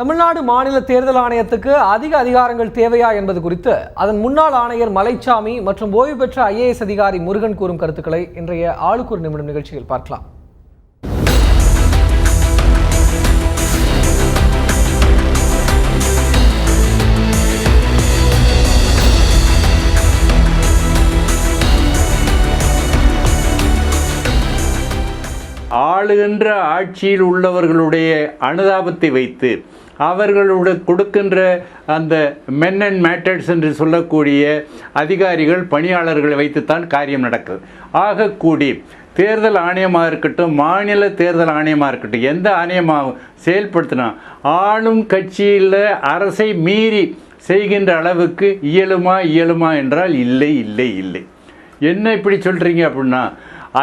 தமிழ்நாடு மாநில தேர்தல் ஆணையத்துக்கு அதிக அதிகாரங்கள் தேவையா என்பது குறித்து அதன் முன்னாள் ஆணையர் மலைச்சாமி மற்றும் ஓய்வு பெற்ற IAS அதிகாரி முருகன் கூறும் கருத்துக்களை இன்றைய ஆளுக்கு ஒரு நிமிடம் நிகழ்ச்சியில் பார்க்கலாம். ஆளுகின்ற ஆட்சியில் உள்ளவர்களுடைய அனுதாபத்தை வைத்து அவர்களுடைய கொடுக்கின்ற அந்த மென் அண்ட் மேட்டர்ஸ் என்று சொல்லக்கூடிய அதிகாரிகள் பணியாளர்களை வைத்துத்தான் காரியம் நடக்குது. ஆகக்கூடி தேர்தல் ஆணையமாக இருக்கட்டும், மாநில தேர்தல் ஆணையமாக இருக்கட்டும், எந்த ஆணையமாக செயல்படுத்தினா ஆளும் கட்சியில் அரசை மீறி செய்கின்ற அளவுக்கு இயலுமா என்றால் இல்லை. என்ன இப்படி சொல்கிறீங்க அப்படின்னா,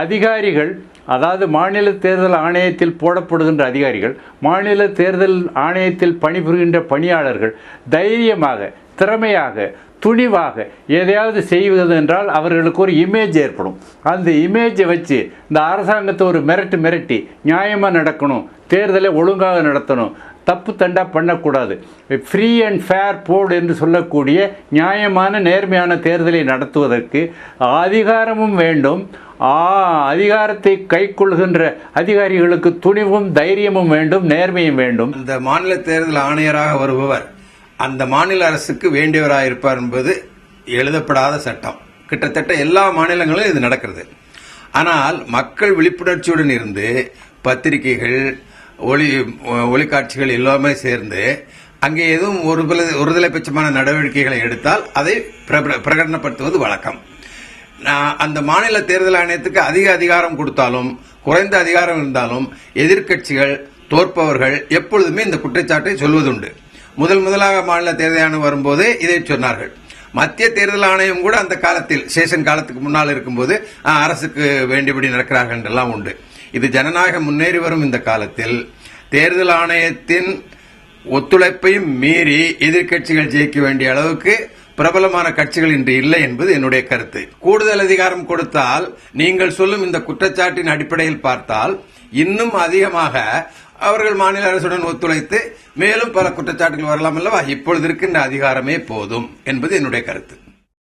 அதிகாரிகள், அதாவது மாநில தேர்தல் ஆணையத்தில் போடப்படுகின்ற அதிகாரிகள், மாநில தேர்தல் ஆணையத்தில் பணிபுரிகின்ற பணியாளர்கள் தைரியமாக, திறமையாக, துணிவாக எதையாவது செய்வது என்றால் அவர்களுக்கு ஒரு இமேஜ் ஏற்படும். அந்த இமேஜை வச்சு இந்த அரசாங்கத்தை ஒரு மிரட்டி நியாயமாக நடக்கணும், தேர்தலை ஒழுங்காக நடத்தணும், தப்பு தண்டா பண்ணக்கூடாது, ஃப்ரீ அண்ட் ஃபேர் போர்டு என்று சொல்லக்கூடிய நியாயமான நேர்மையான தேர்தலை நடத்துவதற்கு அதிகாரமும் வேண்டும். அதிகாரத்தை கைக்கொள்கின்ற அதிகாரிகளுக்கு துணிவும் தைரியமும் வேண்டும், நேர்மையும் வேண்டும். இந்த மாநில தேர்தல் ஆணையராக வருபவர் அந்த மாநில அரசுக்கு வேண்டியவராக இருப்பார் என்பது எழுதப்படாத சட்டம். கிட்டத்தட்ட எல்லா மாநிலங்களிலும் இது நடக்கிறது. ஆனால் மக்கள் விழிப்புணர்ச்சியுடன் இருந்து பத்திரிகைகள், ஒளிக்காட்சிகள் எல்லாமே சேர்ந்து அங்கே எதுவும் ஒருதலை பட்சமான நடவடிக்கைகளை எடுத்தால் அதை பிரகடனப்படுத்துவது வழக்கம். அந்த மாநில தேர்தல் ஆணையத்துக்கு அதிக அதிகாரம் கொடுத்தாலும் குறைந்த அதிகாரம் இருந்தாலும் எதிர்க்கட்சிகள், தோற்பவர்கள் எப்பொழுதுமே இந்த குற்றச்சாட்டை சொல்வதுண்டு. முதலாக மாநில தேர்தல் ஆணையம் வரும்போது இதை சொன்னார்கள். மத்திய தேர்தல் ஆணையம் கூட அந்த காலத்தில், சேஷன் காலத்துக்கு முன்னால் இருக்கும்போது அரசுக்கு வேண்டியபடி நடக்கிறார்கள் என்றெல்லாம் உண்டு. இது ஜனநாயகம் முன்னேறி வரும் இந்த காலத்தில் தேர்தல் ஆணையத்தின் ஒத்துழைப்பையும் மீறி எதிர்க்கட்சிகள் ஜெயிக்க வேண்டிய அளவுக்கு பிரபலமான கட்சிகள் இன்று இல்லை என்பது என்னுடைய கருத்து. கூடுதல் அதிகாரம் கொடுத்தால், நீங்கள் சொல்லும் இந்த குற்றச்சாட்டின் அடிப்படையில் பார்த்தால், இன்னும் அதிகமாக அவர்கள் மாநில அரசுடன் ஒத்துழைத்து மேலும் பல குற்றச்சாட்டுகள் வரலாம் அல்லவா? இப்பொழுது இருக்கின்ற அதிகாரமே போதும் என்பது என்னுடைய கருத்து.